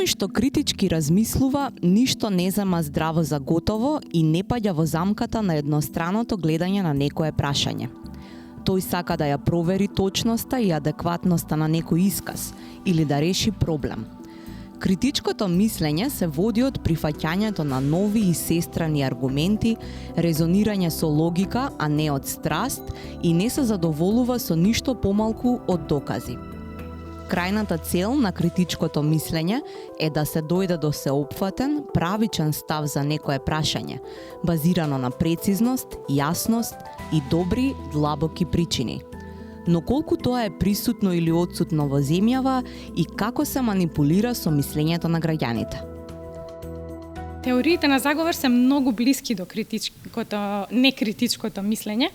Оној што критички размислува, ништо не зема здраво за готово и не паѓа во замката на едностраното гледање на некое прашање. Тој сака да ја провери точноста и адекватноста на некој исказ или да реши проблем. Критичкото мислење се води од прифаќањето на нови и сестрани аргументи, резонирање со логика, а не од страст, и не се задоволува со ништо помалку од докази. Крајната цел на критичкото мислење е да се дојде до сеопфатен, правичен став за некое прашање, базирано на прецизност, јасност и добри, длабоки причини. Но колку тоа е присутно или отсутно во земјава и како се манипулира со мислењето на граѓаните? Теориите на заговор се многу блиски до некритичкото мислење,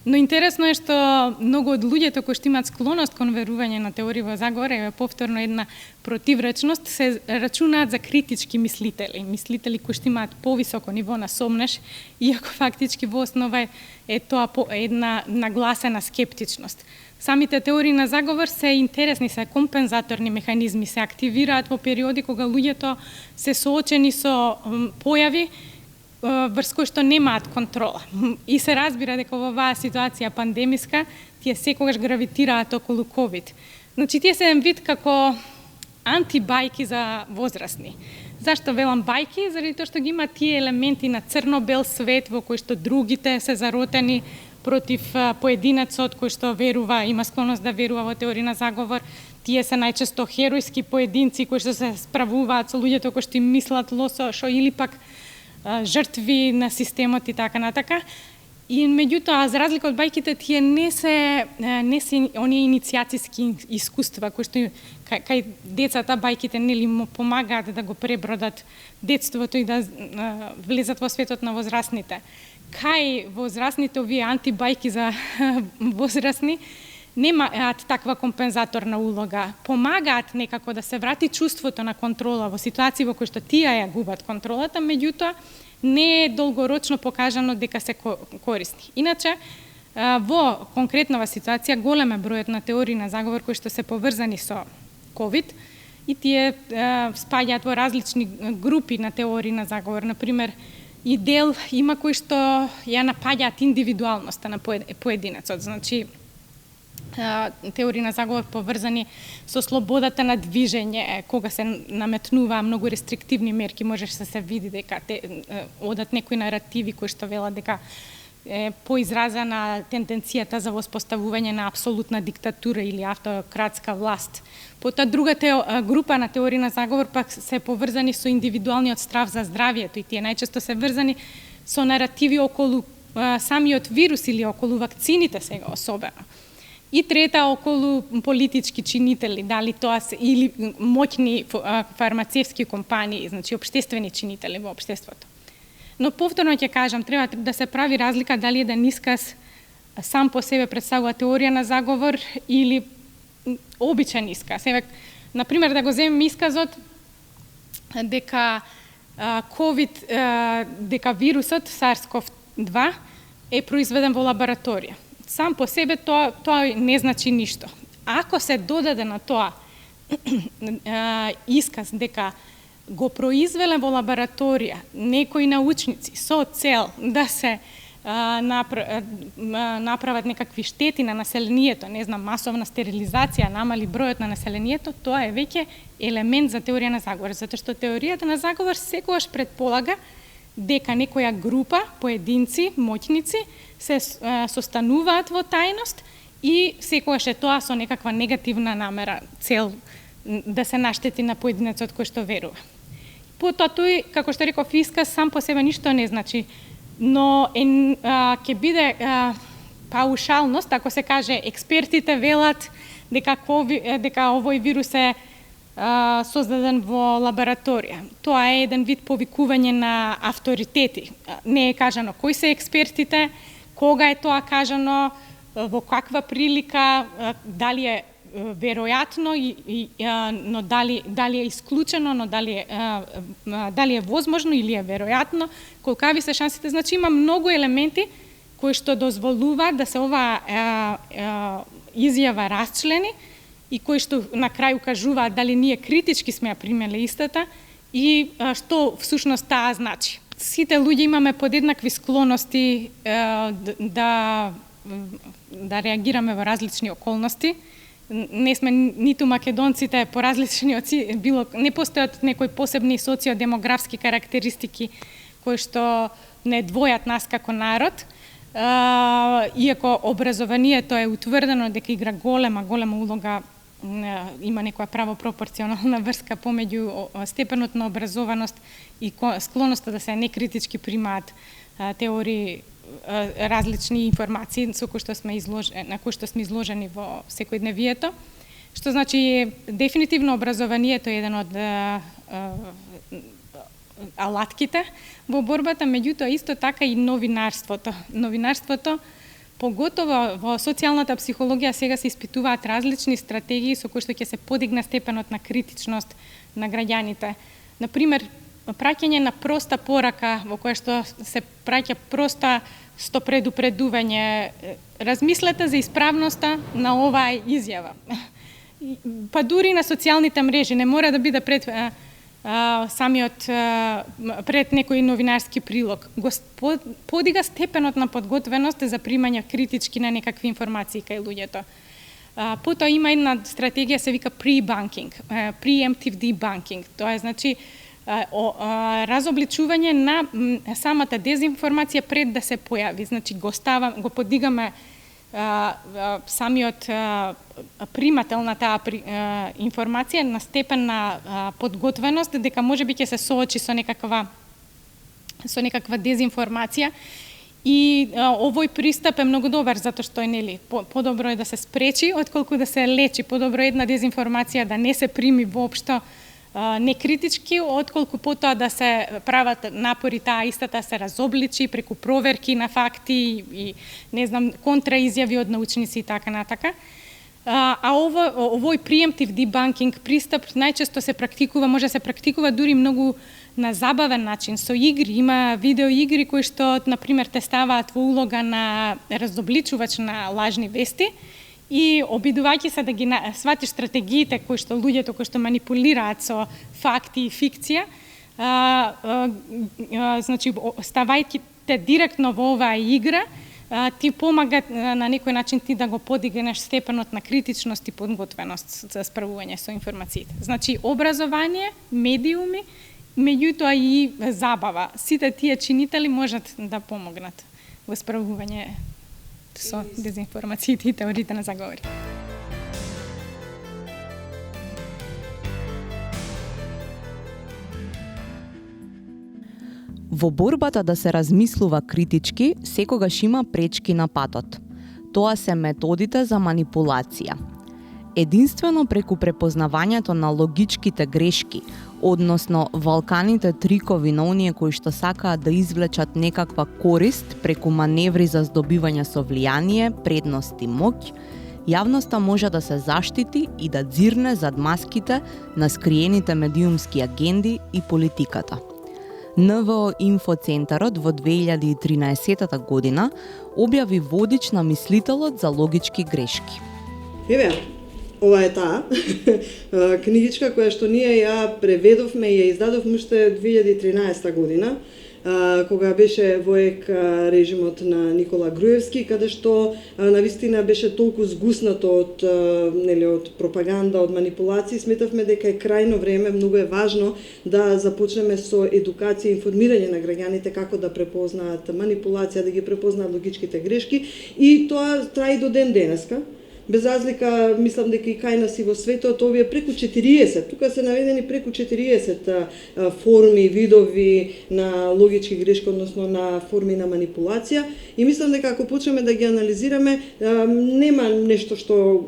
но интересно е што многу од луѓето кои што имаат склоност кон верување на теории во заговор, е повторно една противречност, се рачунаат за критички мислители кои што имаат повисоко ниво на сомнеш, иако фактички во основа е тоа една нагласена скептичност. Самите теории на заговор се интересни, се компензаторни механизми, се активираат во периоди кога луѓето се соочени со појави врз кои што немаат контрола. И се разбира дека во оваа ситуација пандемиска, тие секогаш гравитираат околу ковид. Значи, тие се вид како антибајки за возрастни. Зашто велам бајки? Заради тоа што ги има тие елементи на црно-бел свет во кој што другите се заротени против поединецот кој што верува, има склоност да верува во теорија на заговор. Тие се најчесто херојски поединци кои што се справуваат со луѓето кои што им мислат лошо или пак жртви на системот и така натака. И меѓутоа, за разлика од бајките, тие не се оние иницијациски искуства кои што кај децата бајките нели му помагаат да го пребродат детството и да влезат во светот на возрастните. Кај возрастните овие антибајки за возрастни немаат таква компензаторна улога. Помагаат некако да се врати чувството на контрола во ситуации во кои што тие ја губат контролата, меѓутоа не е долгорочно покажано дека се корисни. Иначе, во конкретнава ситуација голем е бројот на теории на заговор кои што се поврзани со ковид и тие спаѓаат во различни групи на теории на заговор. Например, и дел има кои што ја напаѓаат индивидуалноста на поединецот. Значи, теории на заговор поврзани со слободата на движење, кога се наметнуваа многу рестриктивни мерки, можеш да се види дека одат некои наративи кои што велат дека е поизразена тенденцијата за воспоставување на апсолутна диктатура или автократска власт. Потоа другата група на теории на заговор пак се поврзани со индивидуалниот страв за здравието и тие најчесто се врзани со наративи околу самиот вирус или околу вакцините сега особено. И трета околу политички чинители, дали тоа се или моќни фармацевски компании, значи општествени чинители во општеството. Но повторно ќе кажам, треба да се прави разлика дали еден исказ сам по себе представува теорија на заговор или обичен исказ. Например, да го земем исказот дека дека вирусот SARS-CoV-2 е произведен во лабораторија. Сам по себе тоа не значи ништо. Ако се додаде на тоа исказ дека го произвеле во лабораторија некои научници со цел да се направат некакви штети на населението, не знам, масовна стерилизација, намали бројот на населението, тоа е веќе елемент за теорија на заговор, затоа што теоријата на заговор секогаш предполага дека некоја група, поединци, моќници, се состануваат во тајност и секогаш е тоа со некаква негативна намера, цел да се наштети на поединецот кој што верува. Потоа тој, како што реков, исказ сам по себе ништо не значи, но ќе биде паушалност, ако се каже експертите велат дека овој вирус е создаден во лабораторија. Тоа е еден вид повикување на авторитети. Не е кажано кои се експертите, кога е тоа кажано, во каква прилика, дали е веројатно, но дали е исклучено, но дали е возможно или е веројатно, колкави се шансите. Значи има многу елементи кои што дозволуваат да се оваа изјава расчлени и кои што на крај укажуваат дали ние критички сме ја примеле истата и што всушност таа значи. Сите луѓе имаме подеднакви склоности да реагираме во различни околности. Не сме ниту македонците по различни не постојат некои посебни социодемографски карактеристики кои што не двојат нас како народ. Иако образованието е утврдено дека игра голема улога, има некоја правопропорционална врска помеѓу степенот на образованост и склоноста да се некритички примаат теории, различни информации на кои што сме изложени во секојдневието, што значи дефинитивно образованието е еден од алатките во борбата, меѓутоа исто така и новинарството. Новинарството, поготово во социјалната психологија, сега се испитуваат различни стратегии со кои што ќе се подигне степенот на критичност на граѓаните. Например, праќање на проста порака во која што се праќа проста предупредување. Размислете за исправноста на оваа изјава. Па дури на социјалните мрежи, не мора да биде пред пред некој новинарски прилог. Го подига степенот на подготвеност за примање критички на некакви информации кај луѓето. Потоа има една стратегија се вика pre-banking, preemptive debunking. Тоа е значи разобличување на самата дезинформација пред да се појави. Значи го подигаме самиот примател на таа информација на степен на подготвеност дека можеби ќе се соочи со некаква дезинформација. И овој пристап е многу добар затоа што е подобро е да се спречи отколку да се лечи. Подобро е една дезинформација да не се прими воопшто некритички, отколку потоа да се прават напори таа истата се разобличи преку проверки на факти и контраизјави од научници и така натака. Овој preemptive debunking пристап најчесто се практикува, може да се практикува дури многу на забавен начин, со игри. Има видеоигри кои што, например, те ставаат во улога на разобличувач на лажни вести и обидувајќи се да ги сватиш стратегиите кои што луѓето кои што манипулираат со факти и фикција, значи ставајќи те директно во оваа игра, ти помагат на некој начин ти да го подигнеш степенот на критичност и подготвеност за справување со информациите. Значи образование, медиуми, меѓутоа и забава. Сите тие чинители можат да помогнат во справување со дезинформациите и теориите на заговори. Во борбата да се размислува критички, секогаш има пречки на патот. Тоа се методите за манипулација. Единствено преку препознавањето на логичките грешки, односно валканите трикови на оние кои што сакаат да извлечат некаква корист преку маневри за здобивање со влијание, предност и моќ, јавноста може да се заштити и да дзирне зад маските на скриените медиумски агенди и политиката. НВО Инфоцентарот во 2013 година објави водич на мислителот за логички грешки. Еве, ова е таа книгичка која што ние ја преведовме и ја издадовме уште 2013 година, кога беше во режимот на Никола Груевски, каде што навистина беше толку згуснато од пропаганда, од манипулации, сметавме дека е крајно време, многу е важно да започнеме со едукација и информирање на граѓаните како да препознаат манипулација, да ги препознаат логичките грешки, и тоа трае до ден денеска. Без разлика, мислам дека и кај нас и во светот, овие преку 40, тука се наведени преку 40 форми, видови на логички грешки, односно на форми на манипулација, и мислам дека ако почнеме да ги анализираме, нема нешто што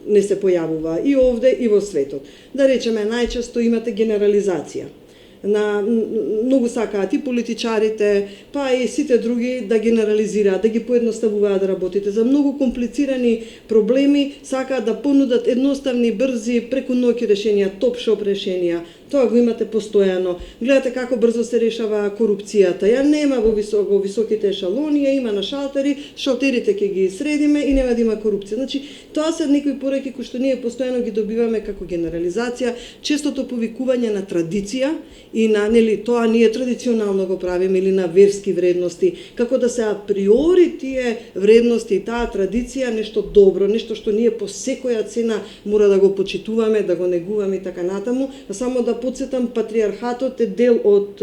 не се појавува и овде и во светот. Да речеме, најчесто имате генерализација. Многу сакаат и политичарите, па и сите други да генерализираат, да ги поедноставуваат работите. За многу комплицирани проблеми сакаат да понудат едноставни, брзи, преку ноќ решенија, топ-шоп решенија. Тоа го имате постојано. Гледате како брзо се решава корупцијата. Ја нема во високите ешалони, ја има на шалтери, шалтерите ќе ги средиме и нема да има корупција. Значи, тоа се некои пораки кои што ние постојано ги добиваме како генерализација, честото повикување на традиција и на тоа ние традиционално го правиме или на верски вредности, како да се априори тие вредности и таа традиција нешто добро, нешто што ние по секоја цена мора да го почитуваме, да го негуваме и така натаму. Само да подсетам, патриархатот е дел од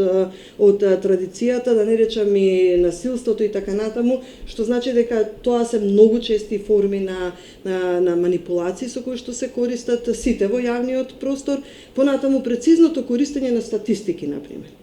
традицијата, да не речам и насилството и така натаму, што значи дека тоа се многу чести форми на манипулации со кои што се користат сите во јавниот простор, понатаму прецизното користење на статистики, например.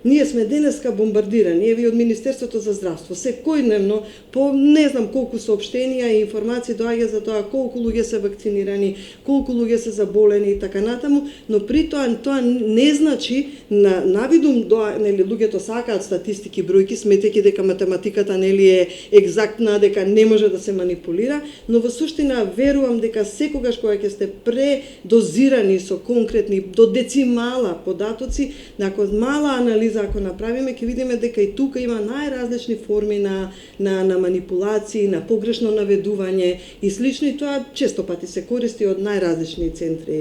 Ние сме денеска бомбардирани, еве од Министерството за здравство, секојдневно по не знам колку соопштенија и информации доаѓа за тоа колку луѓе се вакцинирани, колку луѓе се заболени и така натаму, но при тоа не значи навидум луѓето сакаат статистики, бројки, сметејќи дека математиката е екзактна, дека не може да се манипулира, но во суштина верувам дека секогаш кога ќе сте предозирани со конкретни до децимала податоци, ако мала анализа ако направиме, ќе видиме дека и тука има најразлични форми на манипулации, на погрешно наведување и слично, и тоа често пати се користи од најразлични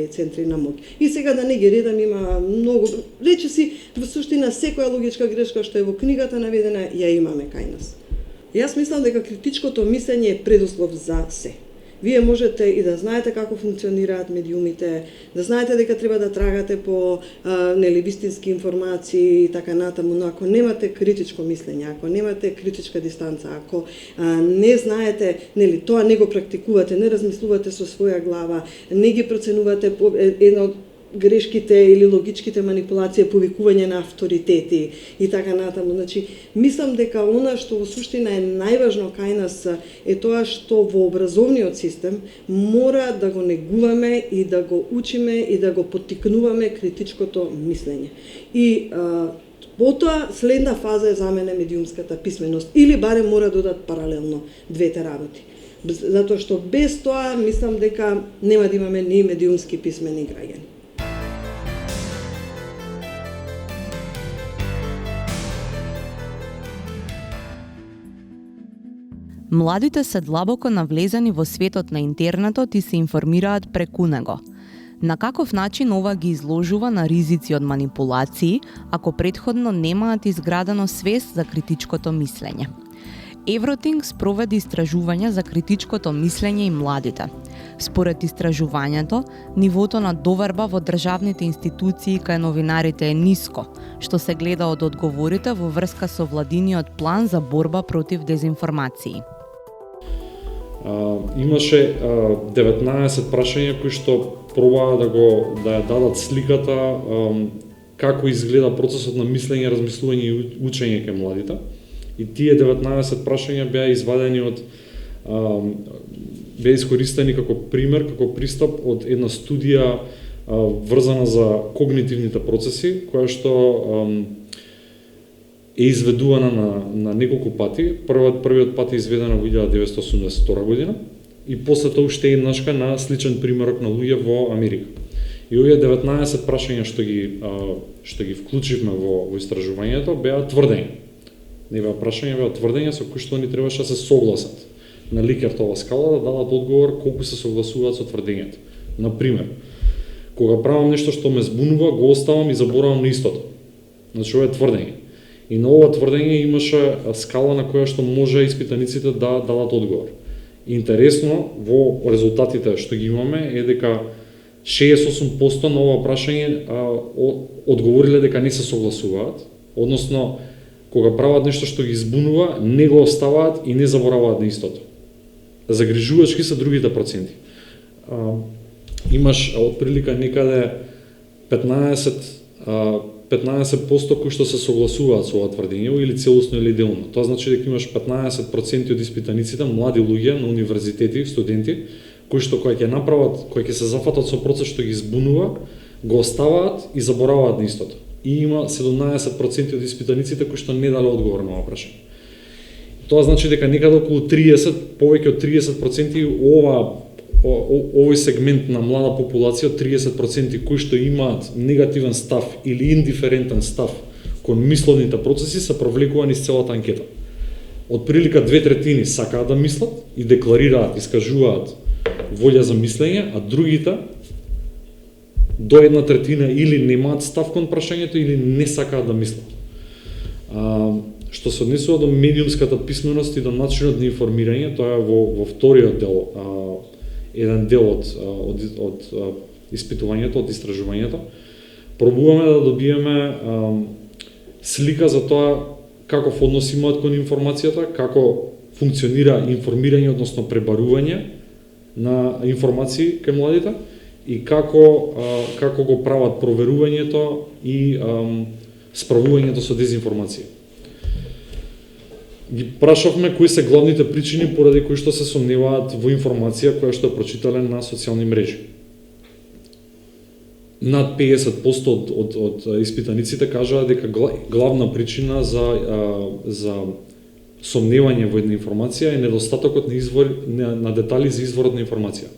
центри на моќ. И сега да не ги редам, има многу, речиси, во суштина секоја логичка грешка што е во книгата наведена, ја имаме кај нас. Јас мислам дека критичкото мислење е предуслов за се. Вие можете и да знаете како функционираат медиумите, да знаете дека треба да трагате по вистински информации и така натаму, но ако немате критичко мислење, ако немате критичка дистанца, ако не знаете, тоа не го практикувате, не размислувате со своја глава, не ги проценувате по една од грешките или логичките манипулации, повикување на авторитети и така натаму. Значи, мислам дека она што во суштина е најважно кај нас е тоа што во образовниот систем мора да го негуваме и да го учиме и да го поттикнуваме критичкото мислење. И потоа следна фаза е за мене медиумската писменост или барем мора да одат паралелно двете работи. Затоа што без тоа мислам дека нема да имаме ни медиумски писмени граѓани. Младите се длабоко навлезени во светот на интернетот и се информираат преку него. На каков начин ова ги изложува на ризици од манипулации, ако претходно немаат изградено свест за критичкото мислење? Евротинг спроведе истражување за критичкото мислење и младите. Според истражувањето, нивото на доверба во државните институции кај новинарите е ниско, што се гледа од одговорите во врска со владиниот план за борба против дезинформации. Имаше 19 прашања кои што пробаа да ја дадат сликата како изгледа процесот на мислење, размислување и учење кај младите. И тие 19 прашања беа извадени беа искористени како пример, како пристап од една студија врзана за когнитивните процеси, која што е изведувана на неколку пати. Првиот пат е изведена во 1982 година и после тоа уште еднашка на сличен примерок на луѓе во Америка. И овие 19 прашања што ги вклучивме во истражувањето беа тврдења. Не беа прашања, беа тврдења со кои што они требаше да се согласат на Ликертова скала, да дадат одговор колку се согласуваат со тврдењето. Например, кога правам нешто што ме збунува, го оставам и заборавам на истото. Значи, ова е тврдење. И на ова тврдење имаше скала на која што може испитаниците да дадат одговор. Интересно, во резултатите што ги имаме е дека 68% на ова прашање одговориле дека не се согласуваат, односно кога прават нешто што ги збунува, не го оставаат и не забораваат на истото. Загрижувачки се другите проценти. Имаш отприлика некаде 15% кои што се согласуваат со ова тврдење или целосно или делно. Тоа значи дека имаш 15% од испитаниците, млади луѓе на универзитети, студенти, кои што кои ќе се зафатат со процес што ги збунува, го оставаат и забораваат на истото. И има 17% од испитаниците кои што не дале одговор на ова прашање. Тоа значи дека некаде околу 30, повеќе од 30% овој сегмент на млада популација, 30% кои што имаат негативен став или индиферентен став кон мисловните процеси, се провлекувани из целата анкета. Од прилика 2/3 сакаат да мислат и декларираат, искажуваат волја за мислење, а другите до 1/3 или немаат став кон прашањето или не сакаат да мислат. Што се однесува до медиумската писменост и до начинот на информирање, тоа е во вториот дел, еден дел од испитувањето, од истражувањето. Пробуваме да добиеме слика за тоа каков однос имаат кон информацијата, како функционира информирање, односно пребарување на информации кај младите и како го прават проверувањето и справувањето со дезинформација. Ги прашавме кои се главните причини поради кои што се сомневаат во информација која што е прочитале на социјални мрежи. Над 50% од испитаниците кажаа дека главна причина за сомневање во една информација е недостатокот на детали за изворот на информација.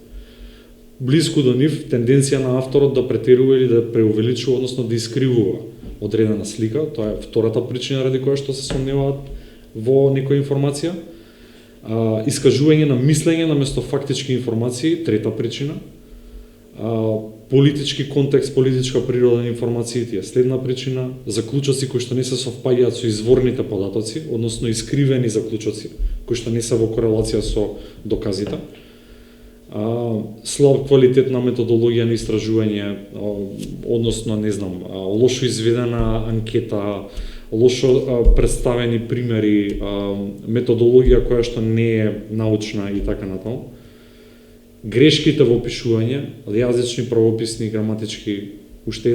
Блиску до нив тенденција на авторот да претерува или да преувеличува, односно да искривува одредена слика, тоа е втората причина ради која што се сомневаат во некоја информација. Искажување на мислење наместо фактички информации, трета причина. Политички контекст, политичка природа на информациите е следна причина. Заклучоци кои што не се совпаѓаат со изворните податоци, односно искривени заклучоци кои што не се во корелација со доказите. Слаб квалитет на методологија на истражување, односно, не знам, лошо изведена анкета, лошо представени примери, методологија која што не е научна и така натаму. Грешките во опишување, јазични, правописни, граматички, уште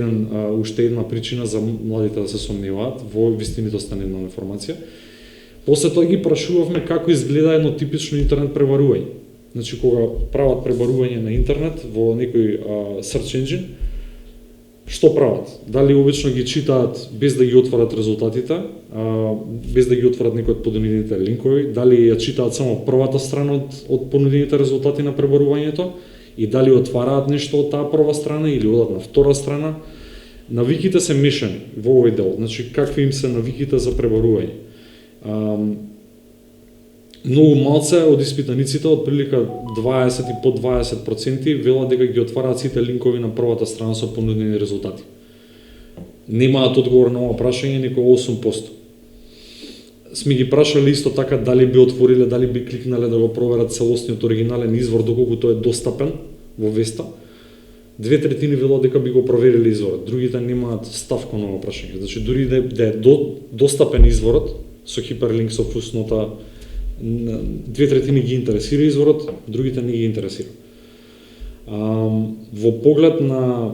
една причина за младите да се сомневаат во вистинитоста на една информација. После тоа ги прашувавме како изгледа едно типично интернет пребарување. Значи, кога прават пребарување на интернет во некој search engine, што прават? Дали обично ги читаат без да ги отворат резултатите, без да ги отворат некои од понудените линкови, дали ја читаат само првата страна од понудените резултати на пребарувањето и дали отвараат нешто од таа прва страна или одат на втора страна. Навиките се мешани во овој дел, значи какви им се навиките за пребарување. Многу малце од испитаниците, од прилика 20 и по 20%, велат дека ги отвараат сите линкови на првата страна со понудени резултати. Немаат одговор на ова прашање, некој 8%. Сме ги прашале исто така дали би отвориле, дали би кликнале да го проверат целосниот оригинален извор доколку тој е достапен во Веста. 2/3 велат дека би го провериле изворот, другите немаат став кон ова прашање. Значи дури да е достапен изворот со хиперлинк, со фуснота, 2/3 ги интересира изворот, другите не ги интересира. Во поглед на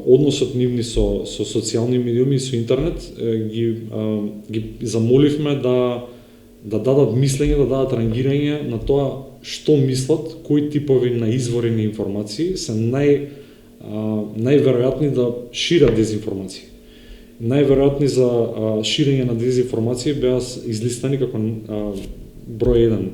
односот нивни со социјални медиуми и со интернет, ги замоливме да дадат мислење, да дадат рангирање на тоа што мислат, кои типови на извори на информации се најверојатни да шират дезинформации. Најверојатни за ширење на дезинформации беа излистани како број 1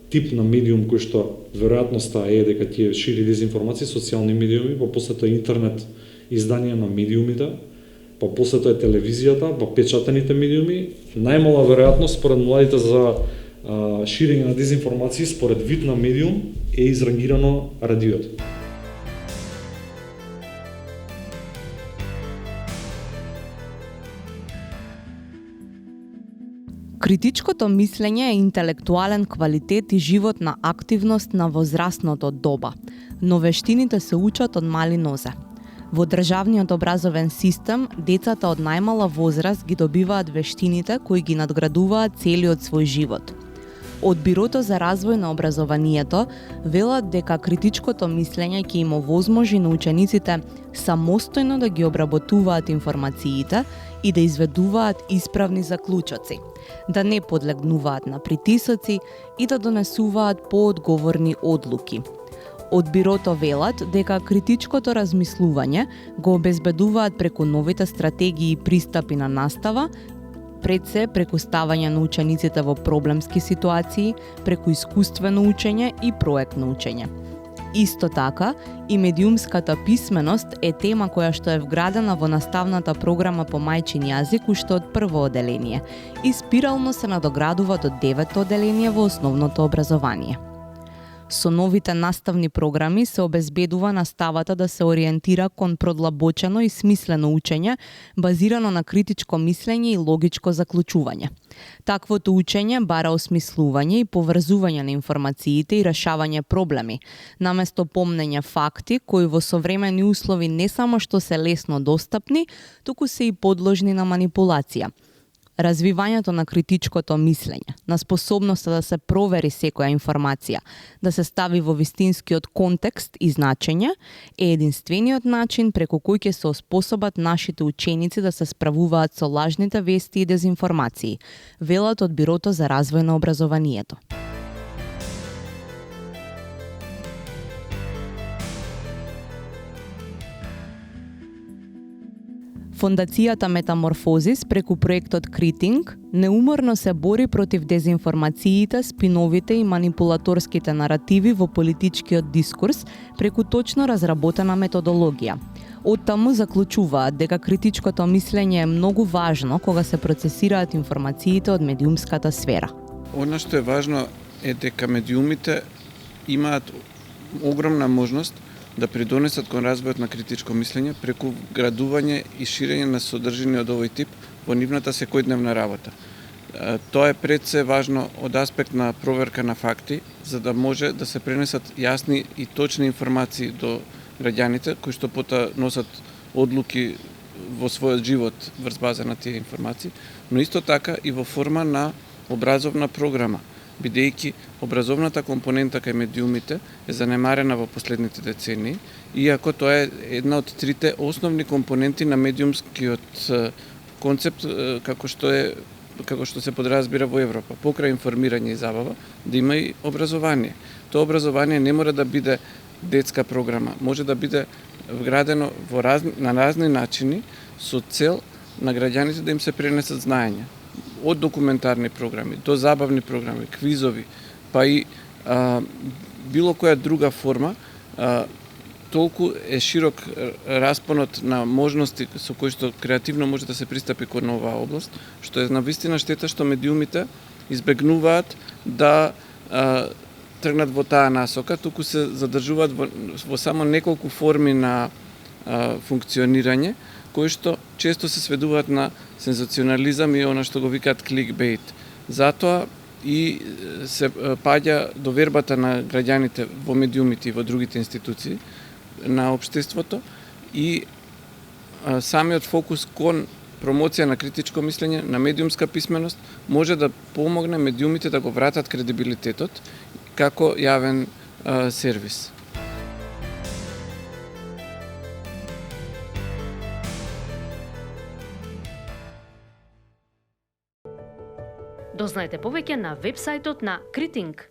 тип на медиум кој што веројатноста е дека ќе шири дезинформации, социјални медиуми, па после тоа интернет изданија на медиумите, па после тоа телевизијата, па печатените медиуми. Најмала веројатност според младите за ширење на дезинформации според вид на медиум е изрангирано радиото. Критичкото мислење е интелектуален квалитет и живот на активност на возрастното доба, но вештините се учат од мали нозе. Во државниот образовен систем, децата од најмала возраст ги добиваат вештините кои ги надградуваат целиот свој живот. Од Бирото за развој на образованието велат дека критичкото мислење ќе им овозможи на учениците самостојно да ги обработуваат информациите и да изведуваат исправни заклучоци, да не подлегнуваат на притисоци и да донесуваат поодговорни одлуки. Од Бирото велат дека критичкото размислување го обезбедуваат преку новите стратегии и пристапи на настава Пред се преку ставање на учениците во проблемски ситуации, преку искуствено учење и проектно учење. Исто така, и медиумската писменост е тема која што е вградена во наставната програма по мајчин јазик уште од прво оделение и спирално се надоградува до 9-то оделение во основното образование. Со новите наставни програми се обезбедува наставата да се ориентира кон продлабочено и смислено учење, базирано на критичко мислење и логичко заклучување. Таквото учење бара осмислување и поврзување на информациите и решавање проблеми, наместо помнење факти кои во современи услови не само што се лесно достапни, туку се и подложни на манипулација. Развивањето на критичкото мислење, на способноста да се провери секоја информација, да се стави во вистинскиот контекст и значење, е единствениот начин преку кој ќе се оспособат нашите ученици да се справуваат со лажните вести и дезинформации, велат од Бирото за развој на образованието. Фондацијата Метаморфозис преку проектот Критинг неуморно се бори против дезинформациите, спиновите и манипулаторските наративи во политичкиот дискурс преку точно разработена методологија. Оттаму заклучуваат дека критичкото мислење е многу важно кога се процесираат информациите од медиумската сфера. Она што е важно е дека медиумите имаат огромна можност да придонесат кон развојот на критичко мислење преку градување и ширење на содржини од овој тип во нивната секојдневна работа. Тоа е пред се важно од аспект на проверка на факти, за да може да се пренесат јасни и точни информации до граѓаните кои што потоа носат одлуки во својот живот врз база на тие информации, но исто така и во форма на образовна програма, бидејќи образовната компонента кај медиумите е занемарена во последните децении, иако тоа е една од трите основни компоненти на медиумскиот концепт како што се подразбира во Европа. Покрај информирање и забава, да има и образование. Тоа образование не мора да биде детска програма, може да биде вградено на разни начини со цел на граѓаните да им се пренесат знаења. Од документарни програми до забавни програми, квизови, па и било која друга форма, толку е широк распонот на можности со кои што креативно може да се пристапи кон оваа област, што е навистина штета што медиумите избегнуваат да тргнат во таа насока, туку се задржуваат во само неколку форми на функционирање, кои што често се сведуваат на сензационализам и она што го викаат кликбейт. Затоа и се паѓа довербата на граѓаните во медиумите и во другите институции на општеството и самиот фокус кон промоција на критичко мислење, на медиумска писменост, може да помогне медиумите да го вратат кредибилитетот како јавен сервис. Дознаете повеќе на вебсајтот на Критинг.